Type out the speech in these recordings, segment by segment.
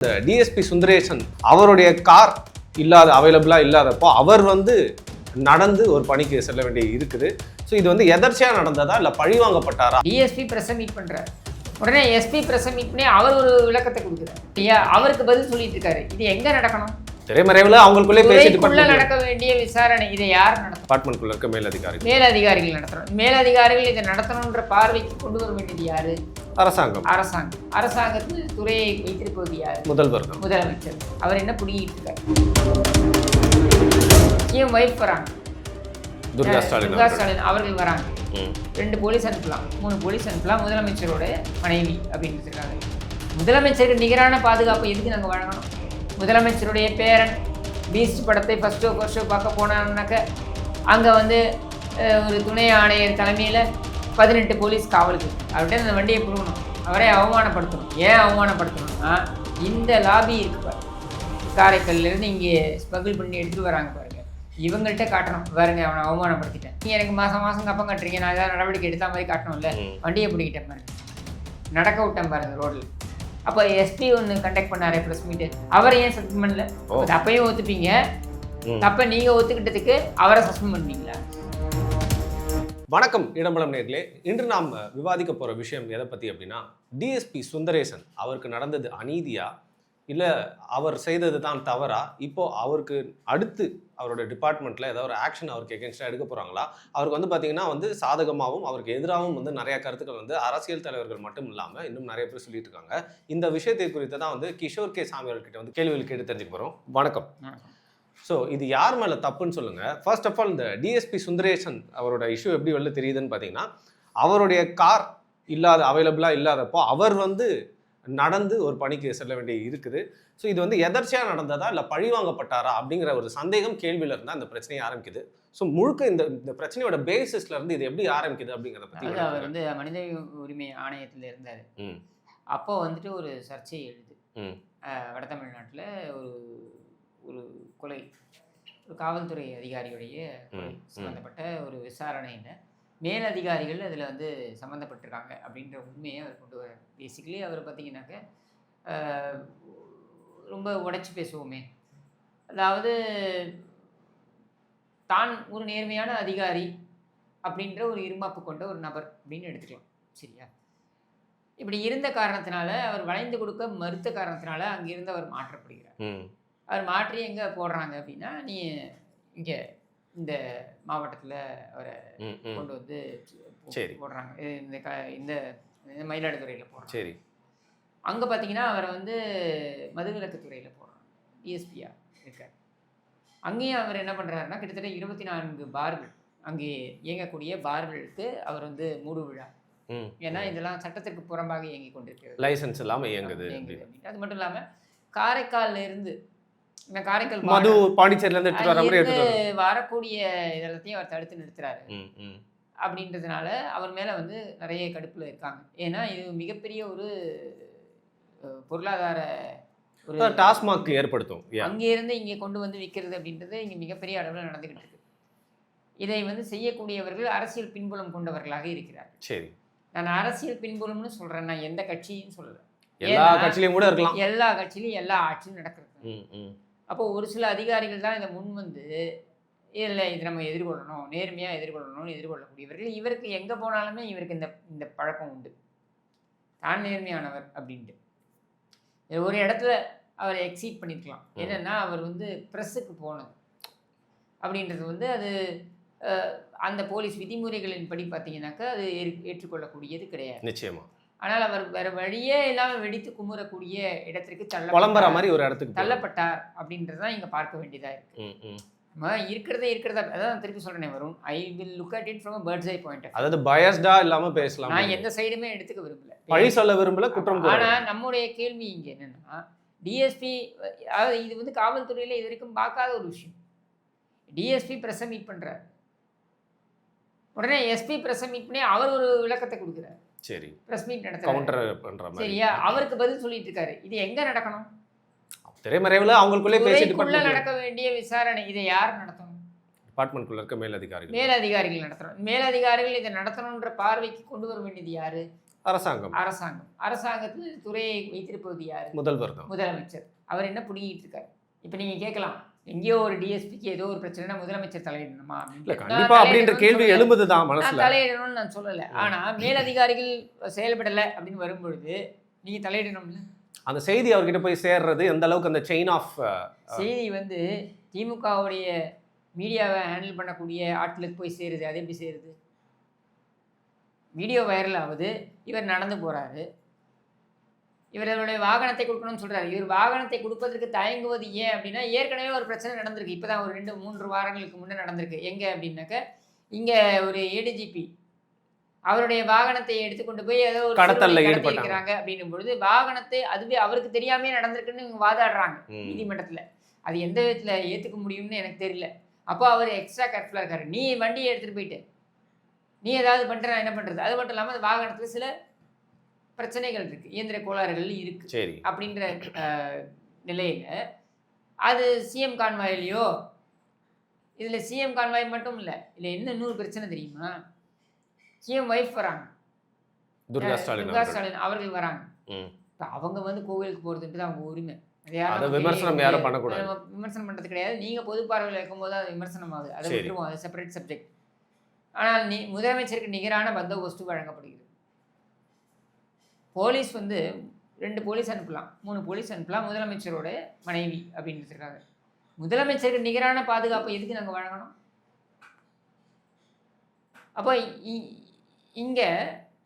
இந்த டிஎஸ்பி சுந்தரேசன் அவருடைய கார் அவைலபிளாக இல்லாதப்போ அவர் நடந்து ஒரு பணிக்கு செல்ல வேண்டிய இருக்குது. ஸோ இது எதர்ச்சியாக நடந்ததா இல்லை பழி வாங்கப்பட்டாரா? டிஎஸ்பி பிரஸ் மீட் பண்ணுறாரு, உடனே எஸ்பி பிரஸ் மீட் பண்ணி அவர் ஒரு விளக்கத்தை கொடுக்குறாரு. அவருக்கு பதில் சொல்லிட்டு இருக்காரு. இது எங்க நடக்கணும்? திரைமறைவில் அவங்களுக்குள்ளே பேசிட்டு நடக்க வேண்டிய விசாரணை இதை யார் நடத்தணும்? டிபார்ட்மெண்ட்குள்ள இருக்க மேலதிகாரிகள் நடத்தணும். மேலதிகாரிகள் இதை நடத்தணுன்ற பார்வைக்கு கொண்டு வர வேண்டியது யாரு? அரசாங்கத்தில் துறையை வைத்திருப்பது யாரு? முதலமைச்சர். அவர் என்ன புடிங்கிட்டு இருக்காரு? சிஎம் வைஃப் வராங்க, துர்கா ஸ்டாலின் அவர்கள் வராங்க. 2 போலீஸ் அனுப்பலாம், 3 போலீஸ் அனுப்பலாம். முதலமைச்சரோட மனைவி அப்படின்னு இருக்காங்க. முதலமைச்சருக்கு நிகரான பாதுகாப்பு எதுக்கு நாங்கள் வழங்கணும்? முதலமைச்சருடைய பேரன் பீஸ்ட் படத்தை ஃபர்ஸ்ட் ஷோ பார்க்க போனான்னாக்க அங்கே ஒரு துணை ஆணையர் தலைமையில் 18 போலீஸ் காவலுக்கு அவர்கிட்ட அந்த வண்டியை கொடுக்கணும். அவரை அவமானப்படுத்தணும். ஏன் அவமானப்படுத்தணும்னா, இந்த லாபி இருக்கு பாரு, காரைக்கல்லேருந்து இங்கே ஸ்மகிள் பண்ணி எடுத்துகிட்டு வராங்க பாருங்க, இவங்கள்ட்ட காட்டணும். பாருங்க, அவனை அவமானப்படுத்திட்டேன், நீ எனக்கு மாதம் கப்பம் கட்டுறீங்க, நான் ஏதாவது நடவடிக்கை எடுத்த மாதிரி காட்டணும்ல. வண்டியை பிடிக்கிட்டேன் பாருங்க, நடக்க விட்டேன் பாருங்க ரோடில். அப்போ எஸ்பி ஒன்று கண்டக்ட் பண்ணாரு ப்ரெஸ் மீட்டு, அவரை ஏன் சஸ்பெண்ட் பண்ணல? அப்பையும் ஒத்துப்பீங்க, அப்போ நீங்கள் ஒத்துக்கிட்டதுக்கு அவரை சஸ்பெண்ட் பண்ணுவீங்களா? வணக்கம் இடம்பலம் நேர்களே. இன்று நாம் விவாதிக்க போகிற விஷயம் எதை பற்றி அப்படின்னா, டிஎஸ்பி சுந்தரேசன் அவருக்கு நடந்தது அநீதியா இல்லை அவர் செய்தது தான் தவறா? இப்போது அவருக்கு அடுத்து அவரோட டிபார்ட்மெண்ட்டில் ஏதாவது ஒரு ஆக்ஷன் அவருக்கு எகென்ஸ்டாக எடுக்க போகிறாங்களா? அவருக்கு பார்த்தீங்கன்னா சாதகமாகவும் அவருக்கு எதிராகவும் நிறைய கருத்துக்கள் அரசியல் தலைவர்கள் மட்டும் இல்லாமல் இன்னும் நிறைய பேர் சொல்லிட்டு இருக்காங்க. இந்த விஷயத்தை குறித்து தான் கிஷோர் கே சாமி அவர்கிட்ட கேள்விகள் கேட்டு தெரிஞ்சுக்க போகிறோம். வணக்கம். ஸோ இது யார் மேலே தப்புன்னு சொல்லுங்கள். ஃபர்ஸ்ட் ஆஃப் ஆல், இந்த டிஎஸ்பி சுந்தரேசன் அவரோட இஷ்யூ எப்படி வெளில தெரியுதுன்னு பார்த்தீங்கன்னா, அவருடைய கார் அவைலபிளாக இல்லாதப்போ அவர் நடந்து ஒரு பணிக்கு செல்ல வேண்டிய இருக்குது. ஸோ இது எதர்ச்சியாக நடந்ததா இல்லை பழி வாங்கப்பட்டாரா அப்படிங்கிற ஒரு சந்தேகம் கேள்வியில் இருந்தால் இந்த பிரச்சனையை ஆரம்பிக்குது. ஸோ முழுக்க இந்த பிரச்சனையோட பேசிஸ்ல இருந்து இது எப்படி ஆரம்பிக்குது அப்படிங்கிறத பற்றி. அவர் மனித உரிமை ஆணையத்தில் இருந்தார். அப்போ ஒரு சர்ச்சை எழுது. வட தமிழ்நாட்டில் ஒரு கொலை, ஒரு காவல்துறை அதிகாரியுடைய சம்மந்தப்பட்ட ஒரு விசாரணையில் மேலதிகாரிகள் அதில் சம்மந்தப்பட்டிருக்காங்க அப்படின்ற உண்மையை அவர் கொண்டு வர. பேசிக்கலி அவர் பார்த்தீங்கன்னாக்க ரொம்ப உடைச்சி பேசுவோமே, அதாவது தான் ஒரு நேர்மையான அதிகாரி அப்படின்ற ஒரு இருமாப்பு கொண்ட ஒரு நபர் அப்படின்னு எடுத்துக்கலாம். சரியா? இப்படி இருந்த காரணத்தினால, அவர் வளைந்து கொடுக்க மறுத்த காரணத்தினால அங்கிருந்து அவர் மாற்றப்படுகிறார். அவர் மாற்றி எங்கே போடுறாங்க அப்படின்னா, நீ இங்கே இந்த மாவட்டத்தில் அவரை கொண்டு போடுறாங்க. இந்த மயிலாடுதுறையில் போடுறாங்க. சரி. அங்கே பார்த்தீங்கன்னா அவரை மதுவிலக்கு துறையில் போடுறாங்க, டிஎஸ்பியாக இருக்கார். அங்கேயும் அவர் என்ன பண்ணுறாருன்னா, கிட்டத்தட்ட 24 பார்கள், அங்கே இயங்கக்கூடிய பார்களுக்கு அவர் மூடு விழா. ஏன்னா இதெல்லாம் சட்டத்திற்கு புறம்பாக இயங்கி கொண்டிருக்கு, லைசன்ஸ் இல்லாமல் இயங்குது. அது மட்டும் இல்லாமல் காரைக்காலில் இருந்து காரைக்கால் மது பாண்டிச்சேரியிலேருந்து வரக்கூடிய இதெல்லாத்தையும் அவர் தடுத்து நிறுத்துறாரு. அப்படின்றதுனால அவர் மேலே நிறைய கடுப்பில் இருக்காங்க. ஏன்னா இது மிகப்பெரிய ஒரு பொருளாதார ஒரு டாஸ்மாக் ஏற்படுத்தும். அங்கேருந்து இங்கே கொண்டு விற்கிறது அப்படின்றது இங்கே மிகப்பெரிய அளவில் நடந்துக்கிட்டு இருக்கு. இதை செய்யக்கூடியவர்கள் அரசியல் பின்புலம் கொண்டவர்களாக இருக்கிறார்கள். சரி, நான் அரசியல் பின்புலம்னு சொல்கிறேன், நான் எந்த கட்சியும் சொல்லலை. எல்லா கட்சியிலையும் கூட இருக்கலாம், எல்லா கட்சியிலையும் எல்லா ஆட்சியும் நடக்கிறது. அப்போ ஒரு சில அதிகாரிகள் தான் இதை முன் இல்லை, இது நம்ம எதிர்கொள்ளணும், நேர்மையாக எதிர்கொள்ளணும்னு எதிர்கொள்ளக்கூடியவர்கள். இவருக்கு எங்கே போனாலுமே இவருக்கு இந்த பழக்கம் உண்டு, தான் நேர்மையானவர் அப்படின்ட்டு. ஒரு இடத்துல அவரை எக்ஸீட் பண்ணியிருக்கலாம். என்னென்னா, அவர் ப்ரெஸ்ஸுக்கு போனது அப்படின்றது அது அந்த போலீஸ் விதிமுறைகளின் படி பார்த்தீங்கன்னாக்கா அது ஏற்றுக்கொள்ளக்கூடியது கிடையாது. நிச்சயமா. ஆனால் அவர் வேற வழியே இல்லாமல் வெடித்து குமுறக்கூடிய இடத்திற்கு தள்ளப்பட்டார் அப்படின்றது தான் இங்கே பார்க்க வேண்டியதாக இருக்கு. நம்ம இருக்கிறதா அதான் திருப்பி சொல்றேன் வரும். I will look at it from a bird's eye point. அதாவது பயஸ்டா இல்லாம பேசலாம். நான் எந்த சைடுமே எடுத்துக்க விரும்பல, பழி சொல்ல விரும்பல, குற்றம். ஆனா நம்முடைய கேள்வி இங்க என்னன்னா, டிஎஸ்பி இது காவல்துறையில இது வரைக்கும் பார்க்காத ஒரு விஷயம். டிஎஸ்பி பிரஸ் மீட் பண்றாரு, உடனே எஸ்பி பிரஸ் மீட் பண்ணி அவர் ஒரு விளக்கத்தை கொடுக்குறாரு. சரி, பிரஸ் மீட் நடத்துறாரு. சரியா? அவருக்கு பதில் சொல்லிட்டு இருக்காரு. இது எங்க நடக்கணும்? திரைமறைவில் அவங்களுக்குள்ளே பேசிட்டு நடக்க வேண்டிய விசாரணை இதை யார் நடத்தணும்? டிபார்ட்மெண்ட்குள்ள இருக்க மேலதிகாரிகள் நடத்தணும். மேலதிகாரிகள் இதை நடத்தணுன்ற பார்வைக்கு கொண்டு வர வேண்டியது யாரு? அரசாங்கத்தில் துறையை வைத்திருப்பது யார்? முதல்வர் தான். முதலமைச்சர். அவர் என்ன புடிங்கிட்டு இருக்காரு? இப்போ நீங்க கேட்கலாம், எங்கேயோ ஒரு டிஎஸ்பிக்கு ஏதோ ஒரு பிரச்சனைனா முதலமைச்சர் தலையிடணுமா? கண்டிப்பா அப்படின்ற கேள்வி எழும்புதுதான் மனசுல. தலையிடணும்னு நான் சொல்லலை, ஆனா மேலதிகாரிகள் செயல்படலை அப்படின்னு வரும்பொழுது நீங்க தலையிடணும்ல. அந்த செய்தி அவர்கிட்ட போய் சேர்றது எந்த அளவுக்கு அந்த செயின் ஆஃப் செய்தி வந்து திமுகவுடைய மீடியாவை ஹேண்டில் பண்ணக்கூடிய ஆட்களுக்கு போய் சேருது. அது எப்படி சேருது? வீடியோ வைரல் ஆகுது, இவர் நடந்து போறாரு, இவர்களுடைய வாகனத்தை கொடுக்கணும்னு சொல்றாரு. இவர் வாகனத்தை கொடுப்பதற்கு தயங்குவது ஏன் அப்படின்னா, ஏற்கனவே ஒரு பிரச்சனை நடந்திருக்கு. இப்போதான் ஒரு 2-3 வாரங்களுக்கு முன்னே நடந்திருக்கு. எங்கே அப்படின்னாக்க, இங்கே ஒரு ஏடிஜிபி அவருடைய வாகனத்தை எடுத்துக்கொண்டு போய் ஏதோ ஒரு கடத்தல்ல ஈடுபட்டிருக்கிறாங்க அப்படின்னும் பொழுது வாகனத்தை அதுவே அவருக்கு தெரியாமே நடந்திருக்குன்னு இவங்க வாதாடுறாங்க நீதிமன்றத்தில். அது எந்த விதத்தில் ஏற்றுக்க முடியும்னு எனக்கு தெரியல. அப்போ அவர் எக்ஸ்ட்ரா கேர்ஃபுல்லாக இருக்காரு. நீ வண்டியை எடுத்துகிட்டு போயிட்டு நீ ஏதாவது பண்ணுற என்ன பண்ணுறது? அது மட்டும் இல்லாமல் அந்த வாகனத்தில் சில பிரச்சனைகள் இருக்குது, இயந்திர கோளாறுகள் இருக்குது. சரி, அப்படின்ற நிலையில் அது சிஎம் கான்வாயிலையோ, இதில் சிஎம் கான்வாய் மட்டும் இல்லை, இல்லை என்ன இன்னொரு பிரச்சனை தெரியுமா? சிஎம் வைஃப் வராங்க, துர்கா ஸ்டாலின் அவர்கள் வராங்க. இப்போ அவங்க வந்து கோவிலுக்கு போகிறதுன்றது அவங்க உரிமை. விமர்சனம் யாரும் பண்ணக்கூடாது. விமர்சனம் பண்ணுறது கிடையாது. நீங்கள் பொது பார்வையில் வைக்கும்போது அது விமர்சனம் ஆகுது, அதை விட்டுருவோம், அது செப்பரேட் சப்ஜெக்ட். ஆனால் முதலமைச்சருக்கு நிகரான பந்தோபஸ்து வழங்கப்படுகிறது. போலீஸ் வந்து 2 போலீஸ் அனுப்பலாம், 3 போலீஸ் அனுப்பலாம், முதலமைச்சரோட மனைவி அப்படின்றதுக்காக. முதலமைச்சருக்கு நிகரான பாதுகாப்பு எதுக்கு நாங்கள் வழங்கணும்? அப்போ இங்கே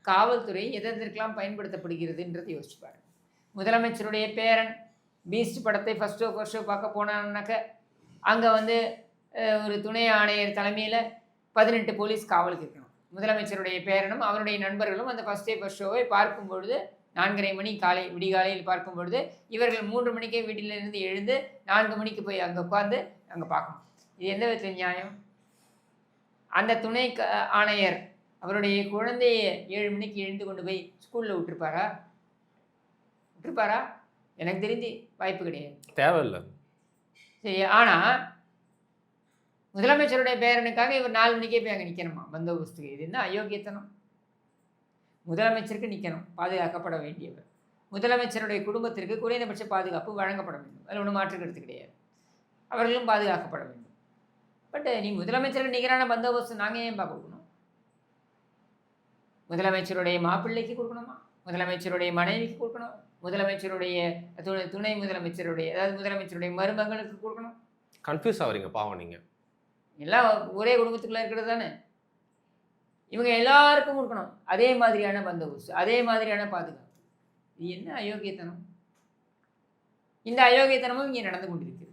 காவல்துறை எதற்கெல்லாம் பயன்படுத்தப்படுகிறதுன்றது யோசிச்சு பாருங்க. முதலமைச்சருடைய பேரன் பீஸ்ட் படத்தை ஃபர்ஸ்ட் ஷோ பார்க்க போனான்னாக்க அங்கே வந்து ஒரு துணை ஆணையர் தலைமையில் 18 போலீஸ் காவலுக்கு இருக்கணும். முதலமைச்சருடைய பேரனும் அவருடைய நண்பர்களும் அந்த ஃபர்ஸ்ட் ஷோவை பார்க்கும் பொழுது 4:30 மணி விடிகாலையில் பார்க்கும் பொழுது இவர்கள் 3 மணிக்கே வீட்டிலிருந்து எழுந்து 4 மணிக்கு போய் அங்கே உட்காந்து அங்கே பார்க்கணும். இது எந்த விதத்தில் நியாயம்? அந்த துணை ஆணையர் அவருடைய குழந்தையை 7 மணிக்கு எழுந்து கொண்டு போய் ஸ்கூலில் விட்டுருப்பாரா? எனக்கு தெரிஞ்சு வாய்ப்பு கிடையாது, தேவையில்லை. சரி, ஆனால் முதலமைச்சருடைய பேரனுக்காக இவர் 4 மணிக்கே போய் அங்கே நிற்கணுமா பந்தோபஸ்துக்கு? இது என்ன அயோக்கியத்தனம்? முதலமைச்சருக்கு நிற்கணும், பாதுகாக்கப்பட வேண்டியவர். முதலமைச்சருடைய குடும்பத்திற்கு குறைந்தபட்ச பாதுகாப்பு வழங்கப்பட வேண்டும், அதில் ஒன்றும் மாற்று கருத்து கிடையாது. அவர்களும் பாதுகாக்கப்பட வேண்டும். பட் நீ முதலமைச்சருக்கு நிகரான பந்தோபஸ்து நாங்கள் ஏன் கொடுக்கணும்? முதலமைச்சருடைய மாப்பிள்ளைக்கு கொடுக்கணுமா? முதலமைச்சருடைய மனைவிக்கு கொடுக்கணும்? முதலமைச்சருடைய துணை முதலமைச்சருடைய, அதாவது முதலமைச்சருடைய மருமகனுக்கு கொடுக்கணும்? கன்ஃபியூஸ் ஆகிறீங்க பாவம். நீங்கள் எல்லாம் ஒரே குடும்பத்துக்குள்ளே இருக்கிறது தானே. இவங்க எல்லாருக்கும் கொடுக்கணும் அதே மாதிரியான பந்தோபஸ்து, அதே மாதிரியான பாதுகாப்பு. இது என்ன அயோக்கியத்தனம்? இந்த அயோக்கியத்தனமும் இங்கே நடந்து கொண்டிருக்கிறது.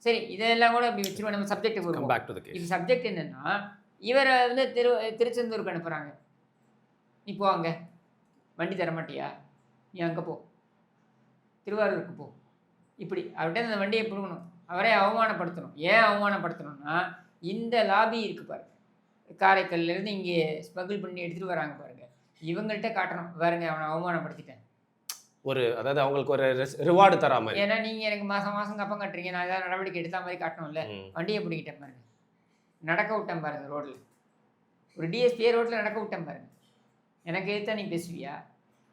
சரி, இதெல்லாம் கூட அப்படி வச்சுருவோம். நம்ம சப்ஜெக்ட் வருவோம். இது சப்ஜெக்ட் என்னென்னா, இவரை வந்து திருச்செந்தூருக்கு அனுப்புகிறாங்க. நீ போ, அங்கே வண்டி தரமாட்டியா, நீ அங்கே போ, திருவாரூருக்கு போ. இப்படி அவர்கிட்ட அந்த வண்டியை கொடுக்கணும், அவரே அவமானப்படுத்தணும். ஏன் அவமானப்படுத்தணும்னா, இந்த லாபி இருக்குது பாருங்க, காரைக்கால்லேருந்து இங்கே ஸ்மகிள் பண்ணி எடுத்துகிட்டு வராங்க பாருங்க, இவங்கள்ட்ட காட்டணும், பாருங்க அவனை அவமானப்படுத்திட்டேன். அதாவது அவங்களுக்கு ஒரு ரிவார்டு தரா மாதிரி. ஏன்னா நீங்கள் எனக்கு மாதம் கப்பம் கட்டுறீங்க, நான் ஏதாவது நடவடிக்கை எடுத்த மாதிரி காட்டணும்ல. வண்டியை பிடிக்கிட்டேன் பாருங்க, நடக்க விட்டேன் பாருங்க ரோட்டில், ஒரு டிஎஸ்பிஏ ரோட்டில் நடக்க விட்டேன் பாருங்க, எனக்கு எதுத்தா நீ பேசுவியா?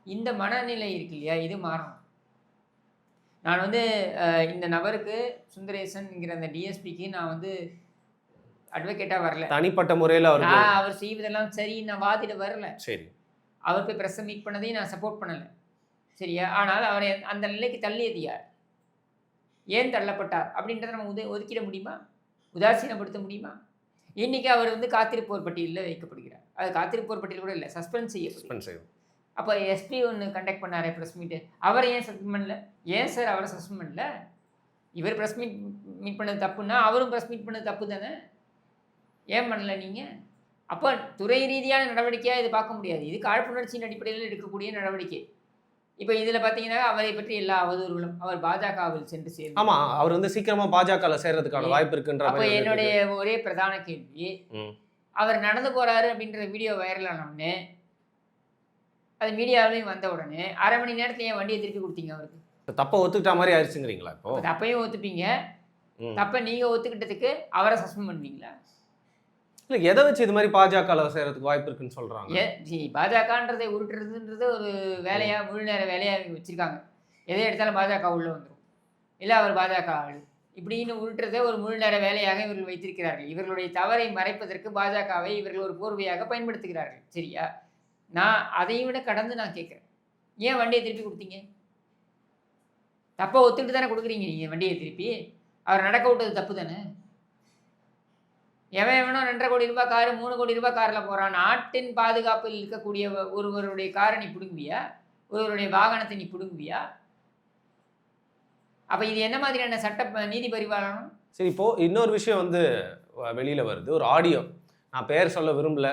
இந்த மனநிலை இருக்கு இல்லையா, இது மாறணும். நான் வந்து இந்த நபருக்கு சுந்தரேசன்ங்கிற அந்த டிஎஸ்பிக்கு நான் வந்து அட்வொகேட்டாக வரல, தனிப்பட்ட முறையில் அவர் செய்வதெல்லாம் சரி நான் வாதிட வரல. சரி, அவர் போய் ப்ரெஸ்ஸை மீட் பண்ணதையும் நான் சப்போர்ட் பண்ணலை, சரியா? ஆனால் அவரை அந்த நிலைக்கு தள்ளியது யார்? ஏன் தள்ளப்பட்டார் அப்படின்றத நம்ம ஒதுக்கிட முடியுமா? உதாசீனப்படுத்த முடியுமா? இன்றைக்கி அவர் வந்து காத்திருப்போர் பட்டியலில் வைக்கப்படுகிறார். அது காத்திருப்போர் பட்டியல் கூட இல்லை, சஸ்பெண்ட் செய்யப்படுது. அப்போ எஸ்பி ஒன்று கண்டக்ட் பண்ணார் ப்ரெஸ் மீட்டு, அவரை ஏன் சஸ்பெண்ட் பண்ணல? ஏன் சார் அவரை சஸ்பெண்ட் பண்ணல? இவர் ப்ரெஸ் மீட் பண்ணது தப்புன்னா அவரும் ப்ரெஸ் மீட் பண்ணது தப்பு தானே, ஏன் பண்ணல நீங்கள்? அப்போ துறை ரீதியான நடவடிக்கையாக இது பார்க்க முடியாது, இது காழ்ப்புணர்ச்சியின் அடிப்படையில் எடுக்கக்கூடிய நடவடிக்கை. இப்போ இதில் பார்த்தீங்கன்னா அவரை பற்றி எல்லா அவதூறுகளும், அவர் பாஜகவில் சென்று சேர்ந்து, ஆமாம், அவர் வந்து சீக்கிரமாக பாஜகவில் சேர்றதுக்கான வாய்ப்பு இருக்குன்ற. அப்போ என்னுடைய ஒரே பிரதான கேள்வி, அவர் நடந்து போகிறாரு அப்படின்ற வீடியோ வைரல் ஆனோடனே, அது மீடியாவிலையும் வந்த உடனே 1/2 மணி நேரத்தில் ஏன் வண்டியை திருப்பி கொடுத்தீங்க? அவருக்கு தப்பை ஒத்துக்கிட்ட மாதிரி ஆயிடுச்சுங்கிறீங்களா? இப்போ தப்பையும் ஒத்துப்பீங்க, தப்பை நீங்கள் ஒத்துக்கிட்டதுக்கு அவரை சஸ்பெண்ட் பண்ணுவீங்களா? இல்லை எதை வச்சு இது மாதிரி பாஜக செய்யறதுக்கு வாய்ப்பு இருக்குன்னு சொல்றாங்க. பாஜகன்றதை உருட்டுறதுன்றது ஒரு வேலையா, முழு நேர வேலையா இவங்க வச்சிருக்காங்க. எதை எடுத்தாலும் பாஜக உள்ள வந்துடும், இல்லை அவர் பாஜக ஆளு இப்படின்னு உருட்டுறதை ஒரு முழு நேர வேலையாக இவர்கள் வைத்திருக்கிறார்கள். இவர்களுடைய தவறை மறைப்பதற்கு பாஜகவை இவர்கள் ஒரு போர்வையாக பயன்படுத்துகிறார்கள். சரியா? நான் அதையும் விட கடந்து நான் கேட்குறேன், ஏன் வண்டியை திருப்பி கொடுத்தீங்க? தப்பை ஒத்துக்கிட்டு தானே கொடுக்குறீங்க நீங்கள் வண்டியை திருப்பி. அவர் நடக்க விட்டது தப்பு தானே. எவனோ 2.5 கோடி ரூபாய் காரு 3 கோடி ரூபாய் காரில் போகிறான். நாட்டின் பாதுகாப்பில் இருக்கக்கூடிய ஒருவருடைய காரை நீ பிடுங்குவியா? ஒருவருடைய வாகனத்தை நீ பிடுங்குவியா? அப்போ இது என்ன மாதிரியான சட்ட நீதி பரிபாலனம்? சரி, இப்போ இன்னொரு விஷயம் வந்து வெளியில வருது, ஒரு ஆடியோ. நான் பெயர் சொல்ல விரும்பல,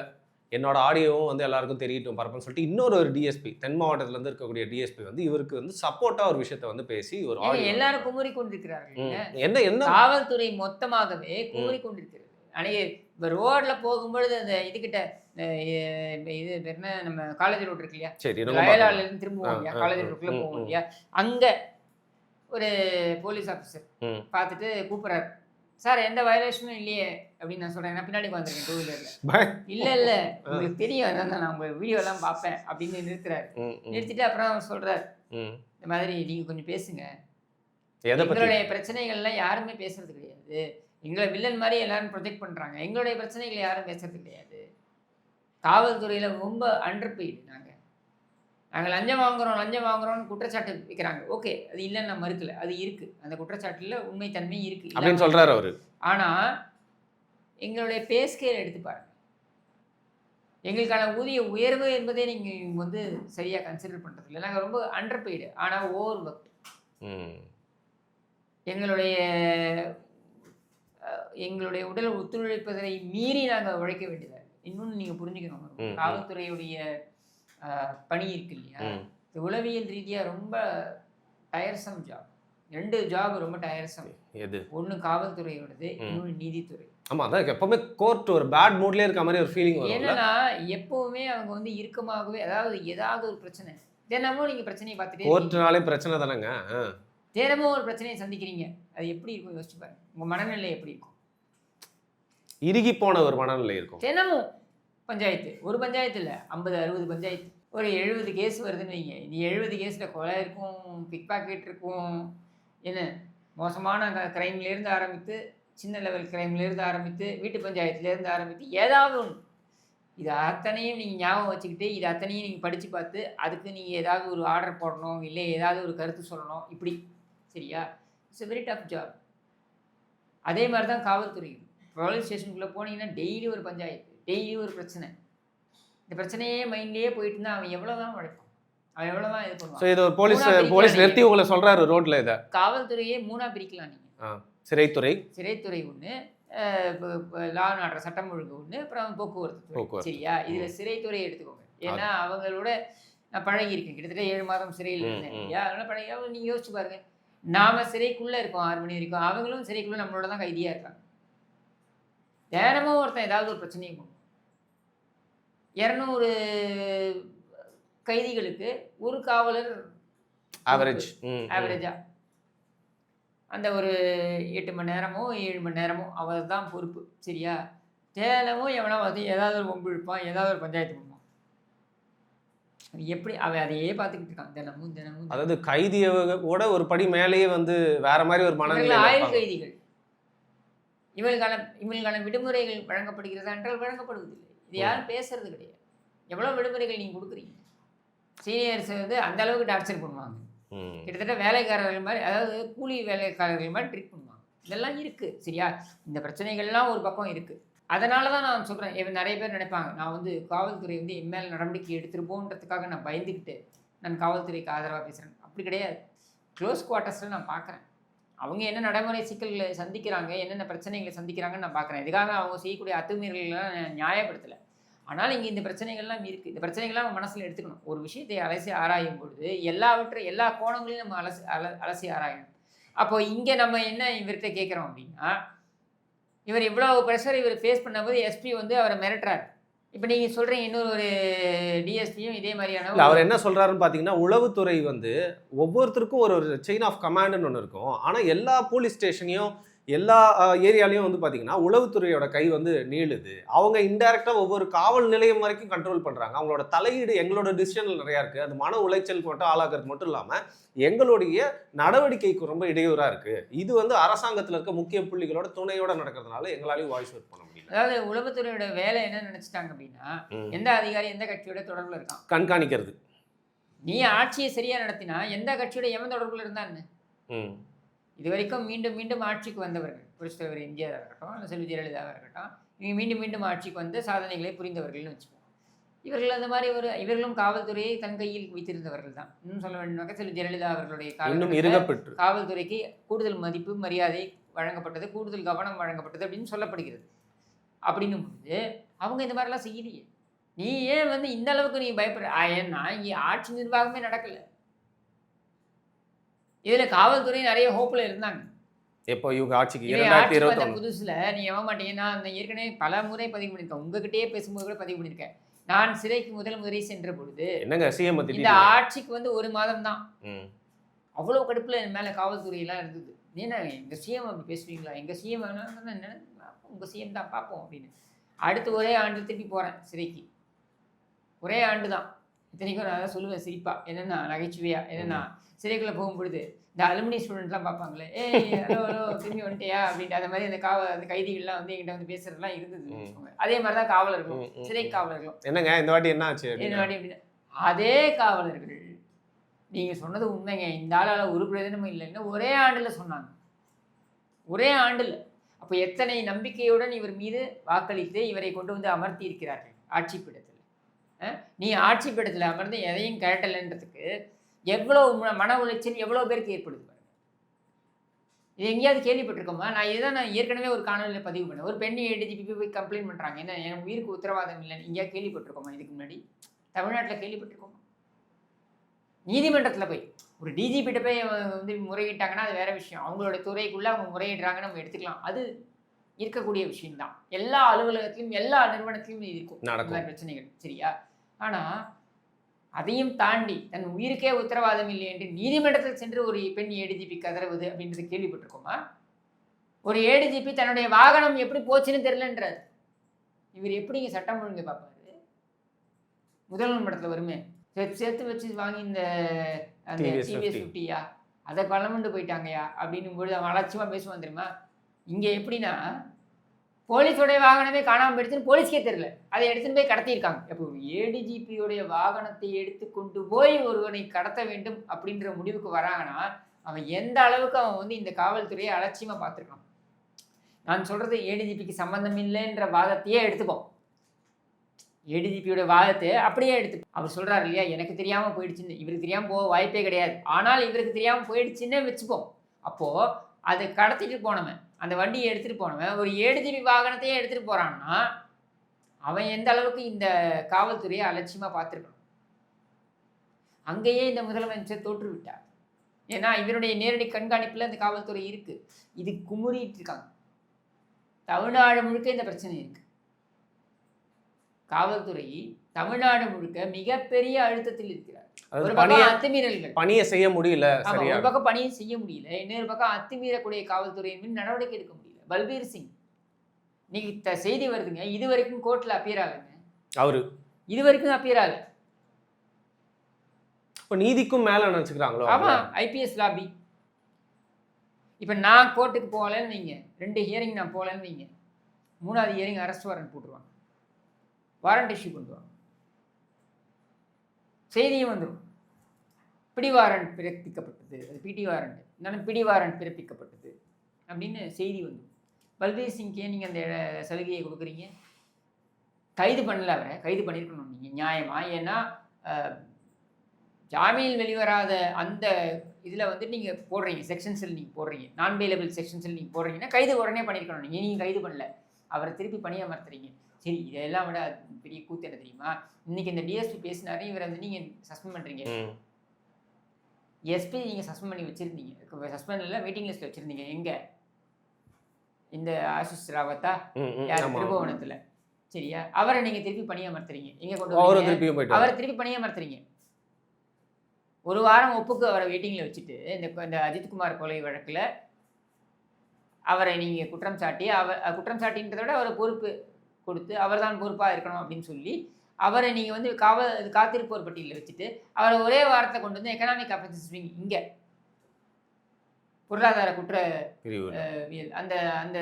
என்னோட ஆடியோவும் வந்து எல்லாருக்கும் தெரியட்டும் பரப்புன்னு சொல்லிட்டு இன்னொரு டிஎஸ்பி, தென் மாவட்டத்துல இருந்து இருக்கக்கூடிய டிஎஸ்பி வந்து இவருக்கு வந்து சப்போர்ட்டா ஒரு விஷயத்தை வந்து பேசி ஒரு ஆடியோ. எல்லாரும் குமுறி கொண்டிருக்கிறார்கள். என்ன காவல்துறை மொத்தமாகவே குமுறி கொண்டிருக்கிறது. அன்னைக்கு இப்போ ரோட்ல போகும்பொழுது அந்த இதுகிட்ட இது என்ன நம்ம காலேஜ் ரோட் இருக்கு இல்லையா, சரி வயலால இருந்து திரும்புவோம் இல்லையா, காலேஜ் ரோட்ல போவோம் இல்லையா, அங்க ஒரு போலீஸ் ஆஃபீஸர் பார்த்துட்டு கூப்பிட்றாரு, சார் எந்த வயலேஷனும் இல்லையே அப்படின்னு நான் சொல்கிறேன். நான் பின்னாடி வந்திருக்கேன் 2 வீலரில். இல்லை உங்களுக்கு தெரியும், அதான் நான் உங்கள் வீடியோலாம் பார்ப்பேன் அப்படின்னு நிறுத்துறாரு. நிறுத்திட்டு அப்புறம் அவர் சொல்கிறார், இந்த மாதிரி நீங்கள் கொஞ்சம் பேசுங்க, எங்களுடைய பிரச்சனைகள்லாம் யாருமே பேசுறது கிடையாது, எங்களை வில்லன் மாதிரி எல்லாரும் ப்ரொஜெக்ட் பண்ணுறாங்க, எங்களுடைய பிரச்சனைகளை யாரும் பேசுறது கிடையாது, காவல்துறையில் ரொம்ப அண்டர் பெய்டு, நாங்கள் லஞ்சம் வாங்குறோம்னு குற்றச்சாட்டு வைக்கிறாங்க. ஓகே, அது இல்லைன்னு நான் மறுக்கல, அது இருக்குது, அந்த குற்றச்சாட்டில் உண்மைத்தன்மை இருக்குது அப்படின்னு சொல்கிறாரு அவர். ஆனால் எங்களுடைய பே ஸ்கேல் எடுத்து பாருங்க, எங்களுக்கான ஊதிய உயர்வு என்பதே நீங்கள் வந்து சரியாக கன்சிடர் பண்ணுறது இல்லை. நாங்கள் ரொம்ப அண்டர் பெய்டு, ஆனால் ஓவர் ஒர்க். எங்களுடைய உடல் ஒத்துழைப்பதை மீறி நாங்கள் உழைக்க வேண்டியதாக. இன்னொன்று நீங்கள் புரிஞ்சுக்கணும், காவல்துறையுடைய பணி இருக்கு இல்லையா, இது உளவியல் ரீதியாக ரொம்ப டயர்சம் ஜாப். 2 ஜாப் ரொம்ப டயர்சம். எது? ஒன்று காவல்துறையோடது, இன்னொன்று நீதித்துறை. ஆமாம், அதான் எப்பவுமே கோர்ட் ஒரு பேட் மூட்லேயே இருக்க மாதிரி ஒரு ஃபீலிங் வரும். என்னன்னா எப்பவுமே அவங்க வந்து இறுக்கமாகவே, அதாவது ஏதாவது ஒரு பிரச்சனை, தினமும் நீங்கள் பிரச்சனையை பார்த்துட்டு, கோர்ட்னாலே பிரச்சனை தானேங்க, தினமும் ஒரு பிரச்சனையை சந்திக்கிறீங்க, அது எப்படி இருக்கும் யோசிச்சு பாருங்க. உங்கள் மனநிலை எப்படி இருக்கும்? இறுகி போன ஒரு மனநிலை இருக்கும். தினமும் பஞ்சாயத்து, ஒரு பஞ்சாயத்து இல்லை, 50-60 பஞ்சாயத்து, ஒரு 70 கேஸ் வருதுன்னு வைங்க. இந்த 70 கேஸில் கொலை இருக்கும், பிக் பாக்கெட் இருக்கும், என்ன மோசமான க்ரைம்லேருந்து ஆரம்பித்து, சின்ன லெவல் க்ரைம்லேருந்து ஆரம்பித்து, வீட்டு பஞ்சாயத்துலேருந்து ஆரம்பித்து, ஏதாவது ஒன்று. இது அத்தனையும் நீங்கள் ஞாபகம் வச்சுக்கிட்டு, இது அத்தனையும் நீங்கள் படித்து பார்த்து, அதுக்கு நீங்கள் ஏதாவது ஒரு ஆர்டர் போடணும், இல்லை ஏதாவது ஒரு கருத்து சொல்லணும், இப்படி. சரியா? It's a very tough job. அதே மாதிரி தான் காவல்துறை. போலீஸ் ஸ்டேஷனுக்குள்ளே போனீங்கன்னா டெய்லி ஒரு பஞ்சாயத்து, டெய்லி ஒரு பிரச்சனை. இந்த பிரச்சனையே மைண்ட்லேயே போயிட்டு இருந்தால் அவன் எவ்வளோதான் உழைப்பான், அவன் எவ்வளோதான் இது பண்ணுவான். இது ஒரு போலீஸ் நிறுத்தி உங்களை சொல்கிறாரு ரோட்டில். இதை காவல்துறையே 3ஆக பிரிக்கலாம் நீங்கள். சிறைத்துறை ஒன்று, லா அண்ட் ஆர்டர் சட்டம் ஒழுங்கு ஒன்று, அப்புறம் போக்குவரத்து. சரியா? இதில் சிறைத்துறை எடுத்துக்கோங்க. ஏன்னா அவங்களோட நான் பழகியிருக்கேன், கிட்டத்தட்ட 7 மாதம் சிறையில் இருந்தேன் இல்லையா, அதனால் பழகி. நீங்கள் யோசிச்சு பாருங்க, நாம் சிறைக்குள்ளே இருக்கோம் 6 மணி வரைக்கும், அவங்களும் சிறைக்குள்ளே நம்மளோட தான் கைதியாக இருக்காங்க. தினமும் ஒருத்தன் ஏதாவது ஒரு பிரச்சனையை கொண்டு 200 கைதிகளுக்கு ஒரு காவலர் ஆவரேஜா அந்த ஒரு 8 மணி நேரமோ 7 மணி நேரமோ அவர் தான் பொறுப்பு. சரியா? தினமும் எவனா வந்து ஏதாவது ஒரு வம்பு இழுப்பான், ஏதாவது ஒரு பஞ்சாயத்து பண்ணுவான். எப்படி அவன் அதையே பார்த்துக்கிட்டு இருக்கான் தினமும். அதாவது கைதியோட ஒரு படி மேலேயே வந்து வேற மாதிரி ஒரு மனநிலை. ஆயுள் கைதிகள், இவங்களுக்கான விடுமுறைகள் வழங்கப்படுகிறதா என்றால் வழங்கப்படுவதில்லை. இது யாரும் பேசுறது கிடையாது. எவ்வளோ விடுமுறைகள் நீங்கள் கொடுக்குறீங்க? சீனியர்ஸ் வந்து அந்த அளவுக்கு டார்ச்சர் பண்ணுவாங்க, கிட்டத்தட்ட வேலைக்காரர்கள் மாதிரி, அதாவது கூலி வேலைக்காரர்கள் மாதிரி ட்ரீட் பண்ணுவாங்க. இதெல்லாம் இருக்குது. சரியா? இந்த பிரச்சனைகள்லாம் ஒரு பக்கம் இருக்குது. அதனால தான் நான் சொல்கிறேன், நிறைய பேர் நினைப்பாங்க நான் வந்து காவல்துறை வந்து எம்எல் நடவடிக்கை எடுத்துருப்போன்றதுக்காக நான் பயந்துக்கிட்டு நான் காவல்துறைக்கு ஆதரவாக பேசுகிறேன். அப்படி கிடையாது. க்ளோஸ் குவார்ட்டர்ஸில் நான் பார்க்குறேன், அவங்க என்ன நடைமுறை சிக்கல்களை சந்திக்கிறாங்க, என்னென்ன பிரச்சனைகளை சந்திக்கிறாங்கன்னு நான் பார்க்குறேன். இதுக்காக அவங்க செய்யக்கூடிய அத்துமீறல்கள்லாம் நியாயப்படுத்தலை. ஆனால் இங்கே இந்த பிரச்சனைகள்லாம் இருக்குது. இந்த பிரச்சனைகள்லாம் நம்ம மனசில் எடுத்துக்கணும். ஒரு விஷயத்தை அலசி ஆராயும் பொழுது எல்லா கோணங்களையும் நம்ம அலசி ஆராயணும். அப்போ இங்கே நம்ம என்ன இவர்கிட்ட கேட்குறோம் அப்படின்னா, இவர் இவ்வளோ ப்ரெஷர் இவர் ஃபேஸ் பண்ணும்போது எஸ்பி வந்து அவரை மிரட்டுறாரு. இப்போ நீங்கள் சொல்கிறீங்க இன்னொரு ஒரு டிஎஸ்பியும் இதே மாதிரியான. அவர் என்ன சொல்கிறாருன்னு பார்த்தீங்கன்னா, உளவுத்துறை வந்து ஒவ்வொருத்தருக்கும் ஒரு செயின் ஆஃப் கமாண்டுன்னு ஒன்று இருக்கும். ஆனால் எல்லா போலீஸ் ஸ்டேஷனையும் எல்லா ஏரியாலையும் வந்து பார்த்தீங்கன்னா உளவுத்துறையோட கை வந்து நீளுது. அவங்க இன்டைரக்டாக ஒவ்வொரு காவல் நிலையம் வரைக்கும் கண்ட்ரோல் பண்ணுறாங்க. அவங்களோட தலையீடு எங்களோட டிசிஷனில் நிறையா இருக்குது. அது மன உளைச்சல் மட்டும் ஆளாகிறது மட்டும் இல்லாமல் எங்களுடைய நடவடிக்கைக்கு ரொம்ப இடையூறாக இருக்குது. இது வந்து அரசாங்கத்தில் இருக்க முக்கிய புள்ளிகளோட துணையோட நடக்கிறதுனால எங்களாலையும் வாய்ஸ் அவுட் பண்ண முடியல. அதாவது உளவுத்துறையோட வேலை என்ன நினைச்சிட்டாங்க அப்படின்னா, எந்த அதிகாரி எந்த கட்சியோட தொடர்புல இருக்கான் கண்காணிக்கிறது. நீ ஆட்சியை சரியா நடத்தினா எந்த கட்சியோட எவன் தொடர்புல இருந்தான்னு. இது வரைக்கும் மீண்டும் மீண்டும் ஆட்சிக்கு வந்தவர்கள், புரட்சித் தலைவர் எம்ஜிஆர் இருக்கட்டும், இல்லை செல்வி ஜெயலலிதாவாக இருக்கட்டும், இவங்க மீண்டும் மீண்டும் ஆட்சிக்கு வந்து சாதனைகளை புரிந்தவர்கள்னு வச்சுக்கோங்க. இவர்கள் அந்த மாதிரி இவர்களும் காவல்துறையை தன் கையில் வைத்திருந்தவர்கள் தான். இன்னும் சொல்ல வேண்டும்னாக்க செல்வி ஜெயலலிதா அவர்களுடைய காவல்துறைக்கு கூடுதல் மதிப்பு மரியாதை வழங்கப்பட்டது, கூடுதல் கவனம் வழங்கப்பட்டது அப்படின்னு சொல்லப்படுகிறது. அப்படின்னும் போது அவங்க இந்த மாதிரிலாம் செய்யலையே. நீ ஏன் வந்து இந்த அளவுக்கு நீ பயப்படுற? ஏன்னா இங்கே ஆட்சி நிர்வாகமே நடக்கல. இதுல காவல்துறை நிறைய ஹோப்ல இருந்தாங்க. எப்போ இவங்க ஆட்சிக்கு 2021 புதுசுல நீ எவ மாட்டீங்க. நான் ஏற்கனவே பல முறை பதிவு பண்ணியிருக்கேன், உங்ககிட்டயே பேசும்போது கூட பதிவு பண்ணியிருக்கேன். நான் சிறைக்கு முதல் முறை சென்ற பொழுது என்னங்க சிஎம் இந்த ஆட்சிக்கு வந்து 1 மாதம் தான். அவ்வளவு கடுப்புல என் மேல காவல்துறை எல்லாம் இருந்தது. நீனா எங்க சிஎம் அப்படி பேசுவீங்களா? எங்க சிஎம் என்ன உங்க சிஎம் தான் பார்ப்போம் அப்படின்னு. அடுத்து ஒரே ஆண்டு திருப்பி போறேன் சிறைக்கு. ஒரே ஆண்டு தான். இத்தனைக்கும் நான் தான் சொல்லுவேன் சிரிப்பா, என்னன்னா நகைச்சுவையா, என்னன்னா சிறைக்குள்ளே போகும்பொழுது இந்த அலுமினி ஸ்டூடெண்ட்லாம் பார்ப்பாங்களே, ஹலோ ஹலோ திரும்பி வந்துட்டியா அப்படின்ட்டு அந்த மாதிரி அந்த கைதிகள்லாம் வந்து என்கிட்ட வந்து பேசுறதுலாம் இருந்தது. அதே மாதிரி தான் காவலர்களும், சிறை காவலர்களும். என்னங்க இந்த வாட்டி என்ன ஆச்சு? இந்த வாட்டி அப்படின்னா அதே காவலர்கள் நீங்கள் சொன்னது உண்மைங்க, இந்த ஆளால் ஒரு பிரயோஜனமும் இல்லைன்னு ஒரே ஆண்டில் சொன்னாங்க. ஒரே ஆண்டில். அப்போ எத்தனை நம்பிக்கையுடன் இவர் மீது வாக்களித்து இவரை கொண்டு வந்து அமர்த்தி இருக்கிறார்கள் ஆட்சி பீடத்தில். நீ ஆட்சி பீடத்தில் அமர்ந்து எதையும் கேட்டலைன்றதுக்கு எவ்வளோ மன உளைச்சல் எவ்வளோ பேருக்கு ஏற்படுது பாருங்க. இது எங்கேயாவது கேள்விப்பட்டிருக்கோமா? நான் ஏற்கனவே ஒரு காணொலியில் பதிவு பண்ணேன். ஒரு பெண் ஏடிஜிபி போய் கம்ப்ளைண்ட் பண்ணுறாங்க, என்ன என் உயிருக்கு உத்தரவாதம் இல்லைன்னு. எங்கேயாவது கேள்விப்பட்டிருக்கோமா? இதுக்கு முன்னாடி தமிழ்நாட்டில் கேள்விப்பட்டிருக்கோமா? நீதிமன்றத்தில் போய் ஒரு டிஜிபிட்ட போய் வந்து முறையிட்டாங்கன்னா அது வேற விஷயம். அவங்களோட துறைக்குள்ளே அவங்க முறையிடுறாங்கன்னு நம்ம எடுத்துக்கலாம். அது இருக்கக்கூடிய விஷயம்தான். எல்லா அலுவலகத்திலும் எல்லா நிறுவனத்திலும் இருக்கும் பிரச்சனைகள், சரியா? ஆனால் அதையும் தாண்டி தன் உயிருக்கே உத்தரவாதம் இல்லை என்று நீதிமன்றத்தில் சென்று ஒரு பெண் ஏடிஜிபி கதறுவது அப்படின்றது கேள்விப்பட்டிருக்கோமா? ஒரு ஏடிஜிபி தன்னுடைய வாகனம் எப்படி போச்சுன்னு தெரியலன்றார். இவர் எப்படிங்க சட்டம் ஒழுங்கு பார்ப்பாரு? முதல்வர் படத்தில் வருமே, சேர்த்து வச்சு வாங்கி இந்த அந்த டிவிஎஸ் 50யா அதை கொலமண்டு போயிட்டாங்கயா அப்படின்னும் பொழுது அவன் அலட்சியமாக பேசுவான் தெரியுமா? இங்கே எப்படின்னா போலீஸோடைய வாகனமே காணாமல் போயிடுச்சுன்னு போலீஸ்க்கே தெரியல, அதை எடுத்துன்னு போய் கடத்தியிருக்காங்க. இப்போ ஏடிஜிபியோடைய வாகனத்தை எடுத்து கொண்டு போய் ஒருவனை கடத்த வேண்டும் அப்படின்ற முடிவுக்கு வராங்கன்னா அவன் எந்த அளவுக்கு அவன் வந்து இந்த காவல்துறையை அலட்சியமாக பார்த்துருக்கான். நான் சொல்கிறது ஏடிஜிபிக்கு சம்மந்தம் இல்லைன்ற வாதத்தையே எடுத்துப்போம். ஏடிஜிபியோட வாதத்தை அப்படியே எடுத்துப்போம். அவர் சொல்கிறார் இல்லையா, எனக்கு தெரியாமல் போயிடுச்சுன்னு. இவருக்கு தெரியாமல் போக வாய்ப்பே கிடையாது. ஆனால் இவருக்கு தெரியாமல் போயிடுச்சுன்னே வச்சுப்போம். அப்போது அதை கடத்திட்டு போனவன், அந்த வண்டியை எடுத்துகிட்டு போனவன் ஒரு ஏடிஜிபி வாகனத்தையே எடுத்துகிட்டு போகிறான்னா அவன் எந்த அளவுக்கு இந்த காவல்துறையை அலட்சியமாக பார்த்துருக்கணும். அங்கேயே இந்த முதலமைச்சர் தோற்று விட்டார். ஏன்னா இவருடைய நேரடி கண்காணிப்பில் இந்த காவல்துறை இருக்குது. இது குமுறிட்டு இருக்காங்க. தமிழ்நாடு முழுக்க இந்த பிரச்சனை இருக்குது. காவல்துறை தமிழ்நாடு முழுக்க மிகப்பெரிய அழுத்தத்தில் இருக்கிறார். ஒரு பக்கம் அத்துமீறல்கள், பணியை செய்ய முடியல, ஒரு பக்கம் பணியை செய்ய முடியல, இன்னொரு பக்கம் அத்துமீறக்கூடிய காவல்துறையின் மீது நடவடிக்கை எடுக்க முடியல. பல்பீர் சிங் இன்னைக்கு செய்தி வருதுங்க, இது வரைக்கும் கோர்ட்ல அப்பியர் ஆகுங்க. அவரு இது வரைக்கும் அப்பியர் ஆகல. நீதிக்கும் மேல நினைச்சுக்கிறாங்களோ? ஆமா, ஐபிஎஸ் லாபி. இப்ப நான் கோர்ட்டுக்கு போகலன்னு வைங்க, 2 ஹியரிங் நான் போகலன்னு வைங்க, 3வது ஹியரிங் அரெஸ்ட் வாரண்ட் போட்டுருவாங்க, வாரண்ட் இஷ்யூ பண்ணுவாங்க, செய்தியும் வந்துடும். பிடி வாரண்ட் பிறப்பிக்கப்பட்டது, அது பிடி வாரண்ட், இருந்தாலும் பிடி வாரண்ட் பிறப்பிக்கப்பட்டது அப்படின்னு செய்தி வந்துடும். பல்பீர் சிங்கே நீங்கள் அந்த சலுகையை கொடுக்குறீங்க. கைது பண்ணல, அவரை கைது பண்ணியிருக்கணும் நீங்கள் நியாயமா. ஏன்னா ஜாமீன் வெளிவராத அந்த இதில் வந்துட்டு நீங்கள் போடுறீங்க, செக்ஷன்ஸில் நீங்கள் போடுறீங்க, நான் பெயிலபிள் செக்ஷன்ஸில் நீங்கள் போடுறீங்கன்னா கைது உடனே பண்ணியிருக்கணும். நீங்கள் கைது பண்ணல, அவரை திருப்பி பணியமர்த்துறீங்க. சரி, இதெல்லாம் விட பெரிய கூத்து என்ன தெரியுமா? இன்னைக்கு இந்த டிஎஸ்பி பேசினாரு, இவரை வந்து நீங்கள் சஸ்பெண்ட் பண்ணுறீங்க. எஸ்பி நீங்கள் சஸ்பெண்ட் பண்ணி வச்சுருந்தீங்க, சஸ்பெண்ட் இல்லை வெயிட்டிங் லிஸ்ட்டில் வச்சுருந்தீங்க. எங்கே? இந்த ஆஷிஷ் ராவத்தா, யார், திருபுவனத்தில், சரியா? அவரை நீங்கள் திருப்பி பணியமர்த்துறீங்க. எங்கே கொண்டு அவரை திருப்பி பணியமர்த்துறீங்க. 1 வாரம் ஒப்புக்கு அவரை வெயிட்டிங்கில் வச்சுட்டு இந்த அஜித்குமார் கொலை வழக்கில் அவரை நீங்கள் குற்றம் சாட்டி குற்றம் சாட்டின்றதை விட அவரை பொறுப்பு கொடுத்து அவர் தான் பொறுப்பாக இருக்கணும் அப்படின்னு சொல்லி அவரை நீங்கள் வந்து காத்திருப்போர் பட்டியலில் வச்சுட்டு அவரை ஒரே வாரத்தை கொண்டு வந்து எக்கனாமிக் அஃபென்சஸ் விங் இங்கே பொருளாதார குற்ற அந்த அந்த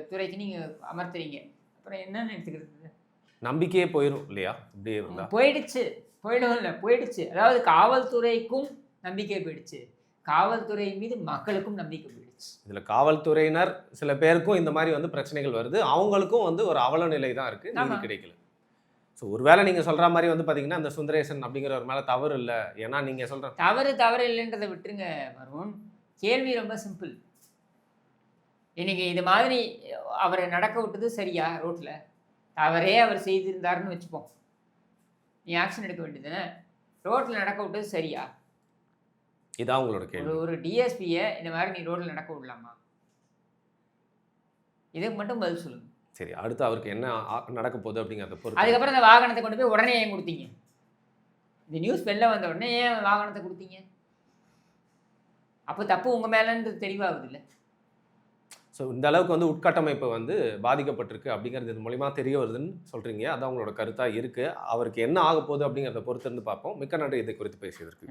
துறைக்கு நீங்கள் அமர்த்துறீங்க. அப்புறம் என்னன்னு எடுத்துக்கிறது? நம்பிக்கையே போயிடும் இல்லையா? இப்படியே இருந்தால் போயிடுச்சு. அதாவது காவல்துறைக்கும் நம்பிக்கை போயிடுச்சு, காவல்துறை மீது மக்களுக்கும் நம்பிக்கை போயிடுச்சு. இதில் காவல்துறையினர் சில பேருக்கும் இந்த மாதிரி வந்து பிரச்சனைகள் வருது, அவங்களுக்கும் வந்து ஒரு அவல நிலை தான் இருக்குது, நீதி கிடைக்கல. ஸோ ஒருவேளை நீங்கள் சொல்கிற மாதிரி வந்து பார்த்தீங்கன்னா அந்த சுந்தரேசன் அப்படிங்கிறவர் மேலே தவறு இல்லை, ஏன்னா நீங்கள் சொல்கிற தவறு இல்லைன்றதை விட்டுருங்க வருண். கேள்வி ரொம்ப சிம்பிள். இன்னைக்கு இது மாதிரி அவரை நடக்க விட்டது சரியா? ரோட்டில் அவரே அவர் செய்திருந்தாருன்னு வச்சுப்போம், நீ ஆக்ஷன் எடுக்க வேண்டியதுன்னு. ரோட்டில் நடக்க விட்டது சரியா? இதான் உங்களோட கேள்வி. ஒரு டிஎஸ்பியை இந்த மாதிரி நீ ரோட்டில் நடக்க விடலாமா? இதுக்கு மட்டும் பதில் சொல்லுங்க. சரி, அடுத்து அவருக்கு என்ன நடக்க போகுது அப்படிங்கிறத பொறுத்து. அதுக்கப்புறம் அந்த வாகனத்தை கொண்டு போய் உடனே ஏன் கொடுத்தீங்க? இந்த நியூஸ் வெளில வந்த உடனே ஏன் வாகனத்தை கொடுத்தீங்க? அப்போ தப்பு உங்கள் மேலேன்றது தெளிவாகுது இல்லை? ஸோ இந்த அளவுக்கு வந்து உட்கட்டமைப்பு வந்து பாதிக்கப்பட்டிருக்கு அப்படிங்கிறது இது மூலிமா தெரிய வருதுன்னு சொல்கிறீங்க. அதான் உங்களோட கருத்தாக இருக்குது. அவருக்கு என்ன ஆக போகுது அப்படிங்கிறத பொறுத்து இருந்து பார்ப்போம். மிக்க நன்றி இதை குறித்து பேசியதற்கு.